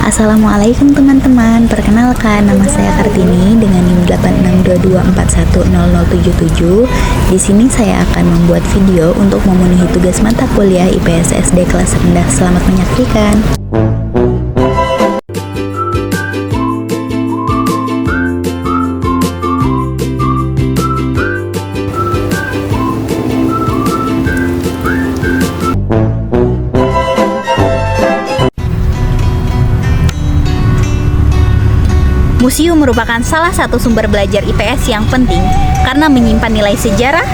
Assalamualaikum teman-teman, perkenalkan nama saya Kartini dengan NIM 8622410077. Di sini saya akan membuat video untuk memenuhi tugas mata kuliah IPS SD kelas rendah. Selamat menyaksikan. Museum merupakan salah satu sumber belajar IPS yang penting karena menyimpan nilai sejarah,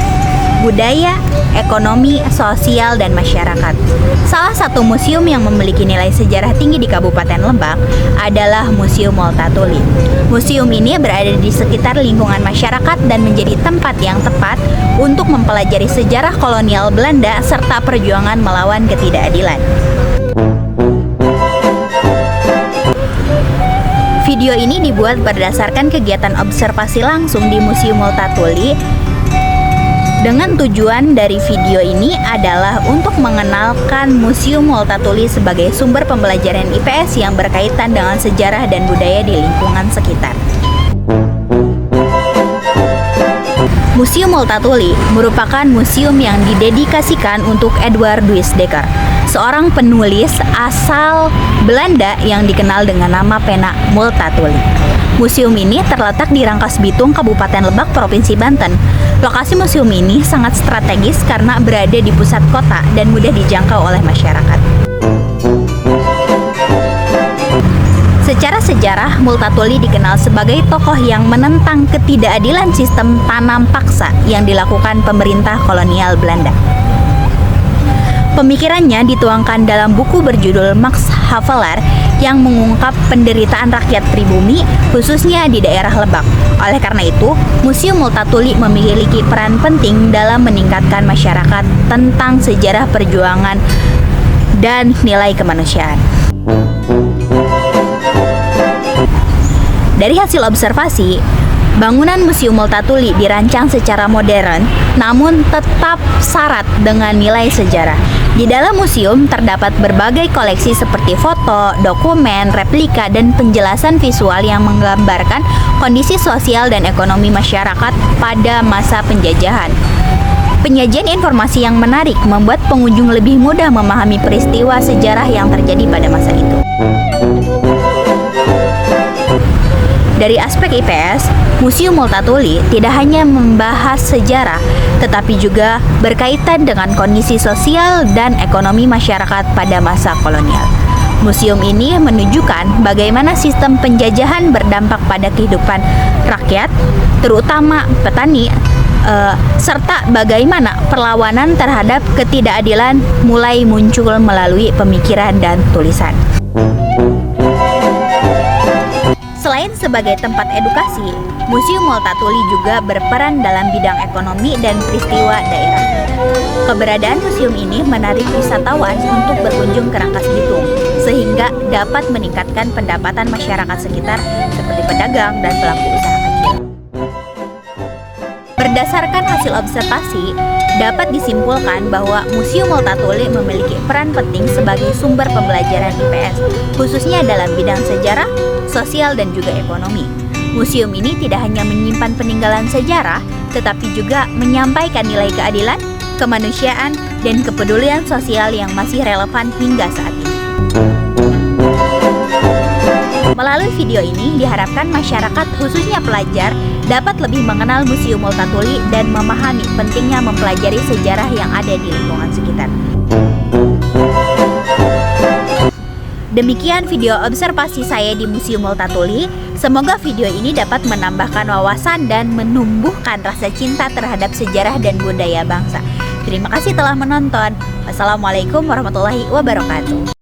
budaya, ekonomi, sosial, dan masyarakat. Salah satu museum yang memiliki nilai sejarah tinggi di Kabupaten Lebak adalah Museum Multatuli. Museum ini berada di sekitar lingkungan masyarakat dan menjadi tempat yang tepat untuk mempelajari sejarah kolonial Belanda serta perjuangan melawan ketidakadilan. Video ini dibuat berdasarkan kegiatan observasi langsung di Museum Multatuli. Dengan tujuan dari video ini adalah untuk mengenalkan Museum Multatuli sebagai sumber pembelajaran IPS yang berkaitan dengan sejarah dan budaya di lingkungan sekitar. Museum Multatuli merupakan museum yang didedikasikan untuk Edward Duisdekker, seorang penulis asal Belanda yang dikenal dengan nama pena Multatuli. Museum ini terletak di Rangkas Bitung, Kabupaten Lebak, Provinsi Banten. Lokasi museum ini sangat strategis karena berada di pusat kota dan mudah dijangkau oleh masyarakat. Secara sejarah, Multatuli dikenal sebagai tokoh yang menentang ketidakadilan sistem tanam paksa yang dilakukan pemerintah kolonial Belanda. Pemikirannya dituangkan dalam buku berjudul Max Havelaar yang mengungkap penderitaan rakyat pribumi, khususnya di daerah Lebak. Oleh karena itu, Museum Multatuli memiliki peran penting dalam meningkatkan masyarakat tentang sejarah perjuangan dan nilai kemanusiaan. Dari hasil observasi, bangunan Museum Multatuli dirancang secara modern, namun tetap syarat dengan nilai sejarah. Di dalam museum terdapat berbagai koleksi seperti foto, dokumen, replika, dan penjelasan visual yang menggambarkan kondisi sosial dan ekonomi masyarakat pada masa penjajahan. Penyajian informasi yang menarik membuat pengunjung lebih mudah memahami peristiwa sejarah yang terjadi pada masa itu. Dari aspek IPS, Museum Multatuli tidak hanya membahas sejarah, tetapi juga berkaitan dengan kondisi sosial dan ekonomi masyarakat pada masa kolonial. Museum ini menunjukkan bagaimana sistem penjajahan berdampak pada kehidupan rakyat, terutama petani, serta bagaimana perlawanan terhadap ketidakadilan mulai muncul melalui pemikiran dan tulisan. Selain sebagai tempat edukasi, Museum Multatuli juga berperan dalam bidang ekonomi dan peristiwa daerah. Keberadaan museum ini menarik wisatawan untuk berkunjung ke Rangkas Bitung, sehingga dapat meningkatkan pendapatan masyarakat sekitar seperti pedagang dan pelaku usaha kecil. Berdasarkan hasil observasi, dapat disimpulkan bahwa Museum Multatuli memiliki peran penting sebagai sumber pembelajaran IPS, khususnya dalam bidang sejarah, sosial, dan juga ekonomi. Museum ini tidak hanya menyimpan peninggalan sejarah, tetapi juga menyampaikan nilai keadilan, kemanusiaan, dan kepedulian sosial yang masih relevan hingga saat ini. Melalui video ini diharapkan masyarakat, khususnya pelajar, dapat lebih mengenal Museum Multatuli dan memahami pentingnya mempelajari sejarah yang ada di lingkungan sekitar. Demikian video observasi saya di Museum Multatuli. Semoga video ini dapat menambahkan wawasan dan menumbuhkan rasa cinta terhadap sejarah dan budaya bangsa. Terima kasih telah menonton. Wassalamualaikum warahmatullahi wabarakatuh.